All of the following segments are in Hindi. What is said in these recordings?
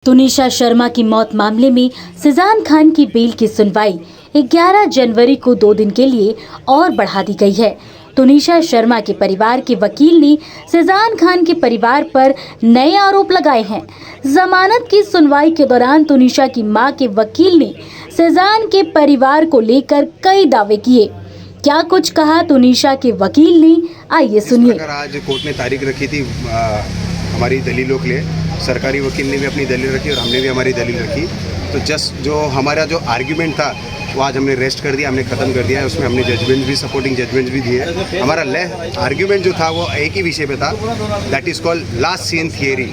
तुनिशा शर्मा की मौत मामले में सिजान खान की बेल की सुनवाई 11 जनवरी को 2 दिन के लिए और बढ़ा दी गई है। तुनिशा शर्मा के परिवार के वकील ने सिजान खान के परिवार पर नए आरोप लगाए हैं। जमानत की सुनवाई के दौरान तुनिशा की मां के वकील ने सिजान के परिवार को लेकर कई दावे किए। क्या कुछ कहा तुनिशा के वकील ने, आइए सुनिए। आज कोर्ट ने तारीख रखी थी हमारी दलीलों के लिए, सरकारी वकील ने भी अपनी दलील रखी और हमने भी हमारी दलील रखी। तो जस्ट जो हमारा जो आर्ग्यूमेंट था वो आज हमने रेस्ट कर दिया, हमने ख़त्म कर दिया है। उसमें हमने जजमेंट भी, सपोर्टिंग जजमेंट्स भी दिए। हमारा आर्ग्यूमेंट जो था वो एक ही विषय पे था, that is called last seen theory.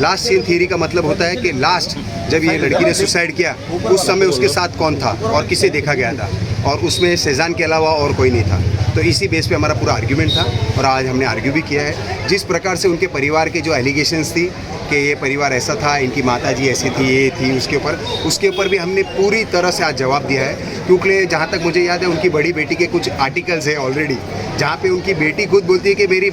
Last seen theory का मतलब होता है कि लास्ट जब ये लड़की ने सुसाइड किया उस समय उसके साथ कौन था और किसे देखा गया था, और उसमें सेजान के अलावा और कोई नहीं था। तो इसी बेस पे हमारा पूरा आर्ग्यूमेंट था और आज हमने आर्ग्यू भी किया है। जिस प्रकार से उनके परिवार के जो एलिगेशंस थी कि ये परिवार ऐसा था, इनकी माताजी ऐसी थी, ये थी, उसके ऊपर भी हमने पूरी तरह से आज जवाब दिया है। क्योंकि जहाँ तक मुझे याद है उनकी बड़ी बेटी के कुछ आर्टिकल्स है ऑलरेडी, जहाँ पे उनकी बेटी खुद बोलती है कि मेरी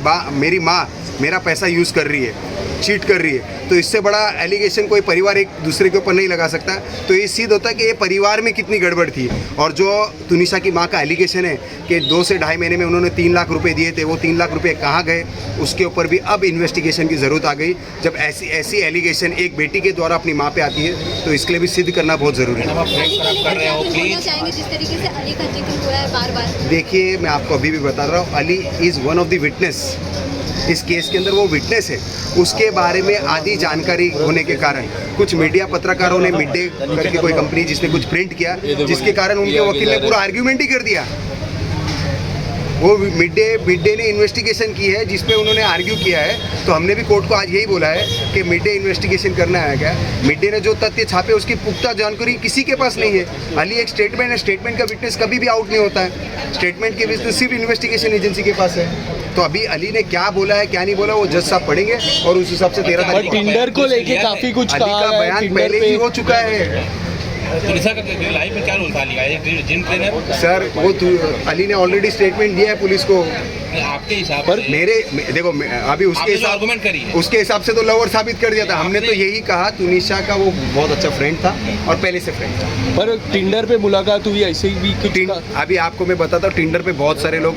माँ मेरा पैसा यूज़ कर रही है, चीट कर रही है। तो इससे बड़ा एलिगेशन कोई परिवार एक दूसरे के ऊपर नहीं लगा सकता। तो ये सिद्ध होता है कि ये परिवार में कितनी गड़बड़ थी। और जो तुनिशा की मां का एलिगेशन है कि 2 से ढाई महीने में उन्होंने 3 लाख रुपए दिए थे, वो 3 लाख रुपए कहाँ गए, उसके ऊपर भी अब इन्वेस्टिगेशन की ज़रूरत आ गई। जब ऐसी एलिगेशन एक बेटी के द्वारा अपनी माँ पे आती है तो इसके लिए भी सिद्ध करना बहुत ज़रूरी है। देखिए, मैं आपको अभी भी बता रहा हूँ, Ali is one of the witness. इस केस के अंदर वो विटनेस है। उसके बारे में आधी जानकारी होने के कारण कुछ मीडिया पत्रकारों ने मिड डे करके कोई कंपनी जिसने कुछ प्रिंट किया, जिसके कारण उनके वकील ने पूरा आर्ग्यूमेंट ही कर दिया। वो मिड डे ने इन्वेस्टिगेशन की है जिस पे उन्होंने आर्ग्यू किया है। तो हमने भी कोर्ट को आज यही बोला है कि मिड डे इन्वेस्टिगेशन करना है क्या। मिड डे ने जो तथ्य छापे उसकी पुख्ता जानकारी किसी के पास नहीं है। अली एक स्टेटमेंट है, स्टेटमेंट का विटनेस कभी भी आउट नहीं होता है। स्टेटमेंट के विटनेस सिर्फ इन्वेस्टिगेशन एजेंसी के पास है। तो अभी अली ने क्या बोला है क्या नहीं बोला वो जज साहब पढ़ेंगे और उस हिसाब से 13 तारीख टिंडर को लेके काफी कुछ अली का बयान पहले ही हो चुका है। लाइव में क्या रोल था जिम ट्रेनर सर, वो अली ने ऑलरेडी स्टेटमेंट दिया है पुलिस को। आपके हिसाब पर से देखो अभी उसके हिसाब से तो लवर साबित कर दिया था। हमने तो यही कहा तुनिशा का वो बहुत अच्छा फ्रेंड था और पहले से फ्रेंड था। पर टिंडर पे मुलाकात हुई ऐसे ही भी कुछ अभी आपको मैं बताता हूँ, टिंडर पे बहुत सारे लोग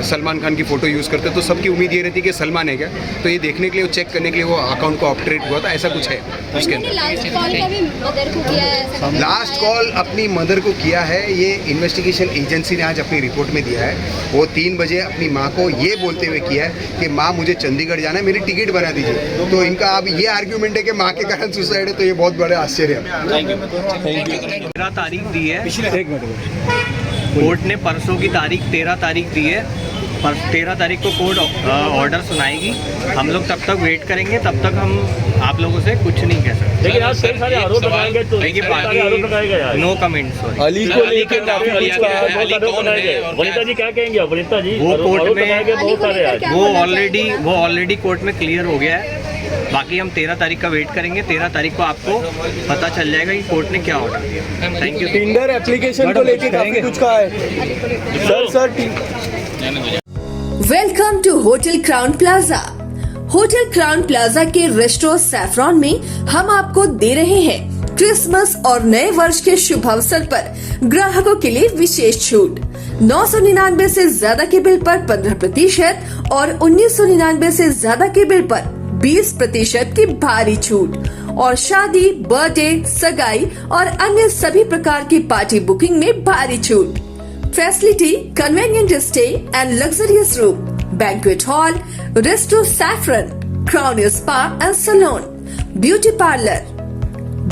सलमान खान की फोटो यूज़ करते, तो सबकी उम्मीद ये रहती है कि सलमान है क्या। तो ये देखने के लिए, चेक करने के लिए वो अकाउंट को ऑपरेट हुआ था, ऐसा कुछ है उसके अंदर। लास्ट कॉल अपनी मदर को किया है, ये इन्वेस्टिगेशन एजेंसी ने आज अपनी रिपोर्ट में दिया है। वो 3 बजे अपनी माँ को ये बोलते हुए किया है कि माँ मुझे चंडीगढ़ जाना है, मेरी टिकट बना दीजिए। तो इनका अब ये आर्ग्यूमेंट है कि माँ के कारण सुसाइड है, तो ये बहुत बड़े आश्चर्य है। 13 तारीख दी है कोर्ट ने, परसों की तारीख 13 तारीख दी है। पर 13 तारीख को कोर्ट ऑर्डर सुनाएगी। हम लोग तब तक वेट करेंगे, तब तक हम आप लोगों से कुछ नहीं कह सकते। लेकिन आज कई सारे आरोप लगाएंगे तो नो कमेंट्स। अली को लेकर वनिता जी क्या कहेंगे? वनिता जी वो कोर्ट में बहुत सारे वो ऑलरेडी कोर्ट में क्लियर हो गया है। बाकी हम 13 तारीख का वेट करेंगे। 13 तारीख को आपको पता चल जाएगा कि कोर्ट ने क्या ऑर्डर दिया। Thank you. टिंडर एप्लीकेशन को लेकर काफी कुछ कहा है sir. Welcome to hotel Crowne Plaza. Hotel Crowne Plaza के रेस्टोरेंट सैफरॉन में हम आपको दे रहे हैं क्रिसमस और नए वर्ष के शुभ अवसर पर ग्राहकों के लिए विशेष छूट। 999 से ज्यादा के बिल पर 15% और 1999 से ज्यादा के बिल पर 20% की भारी छूट। और शादी, बर्थडे, सगाई और अन्य सभी प्रकार की पार्टी बुकिंग में भारी छूट। Facility, convenient stay and luxurious room, banquet hall, Resto Saffron, Crown Spa and Salon, beauty parlor,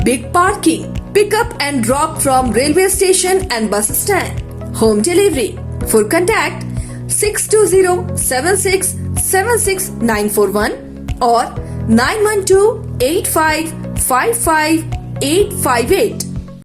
big parking, pick up and drop from railway station and bus stand, home delivery. For contact 620-7676-941 or 912-8555-858.